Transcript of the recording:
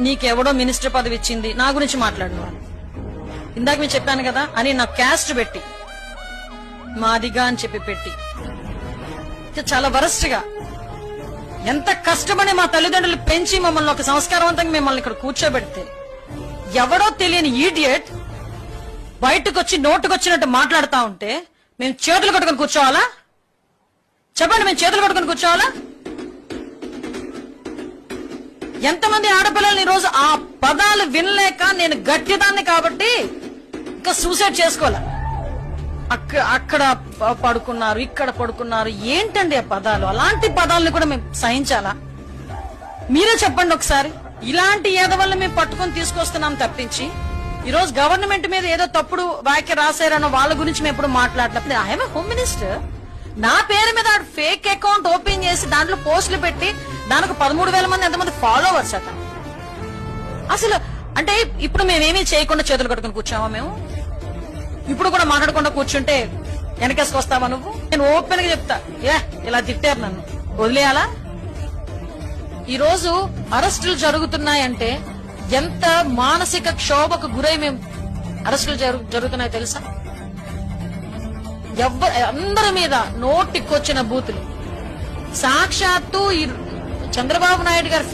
నీకెవడో minister పదవి ఇచ్చింది, నా గురించి మాట్లాడిన వాళ్ళు ఇందాక నేను చెప్పాను కదా అని నాకు క్యాస్ట్ పెట్టి మాదిగా అని చెప్పి పెట్టి చాలా వరస్ట్ గా ఎంత కష్టపడి మా తల్లిదండ్రులు పెంచి మమ్మల్ని ఒక సంస్కారవంతంగా మిమ్మల్ని ఇక్కడ కూర్చోబెడితే ఎవడో తెలియని ఈడియట్ బయటకు వచ్చి నోటుకొచ్చినట్టు మాట్లాడుతా ఉంటే మేము చేతులు కట్టుకుని కూర్చోవాలా? చెప్పండి, మేము చేతులు కట్టుకుని కూర్చోవాలా? ఎంతమంది ఆడపిల్లలు ఈ రోజు ఆ పదాలు వినలేక నేను గట్టిదాన్ని కాబట్టి ఇంకా సూసైడ్ చేసుకోవాలా? అక్కడ పడుకున్నారు, ఇక్కడ పడుకున్నారు. ఏంటండి ఆ పదాలు? అలాంటి పదాలను కూడా మేము సహించాలా? మీరే చెప్పండి ఒకసారి. ఇలాంటి ఏదవల్ల మేము పట్టుకొని తీసుకొస్తున్నాం తప్పించి ఈ రోజు గవర్నమెంట్ మీద ఏదో తప్పుడు వ్యాఖ్య రాశారనో వాళ్ళ గురించి మేము ఎప్పుడు మాట్లాడలేదు. I'm home minister. నా పేరు మీద ఫేక్ అకౌంట్ ఓపెన్ చేసి దాంట్లో పోస్టులు పెట్టి దానికి 13,000 మంది ఎంతమంది ఫాలోవర్స్ అట. అసలు అంటే ఇప్పుడు మేమేమీ చేయకుండా చేతులు కట్టుకుని కూర్చోమా? మేము ఇప్పుడు కూడా మాట్లాడకుండా కూర్చుంటే వెనకేసుకొస్తావా నువ్వు? నేను ఓపెన్ గా చెప్తా, ఇలా తిట్టారు నన్ను వదిలేయాలా? ఈ రోజు అరెస్టులు జరుగుతున్నాయంటే ఎంత మానసిక క్షోభకు గురై మేము అరెస్టులు జరుగుతున్నాయో తెలుసా? అందరి మీద నోటికొచ్చిన బూతులు. సాక్షాత్తు చంద్రబాబు నాయుడు గారు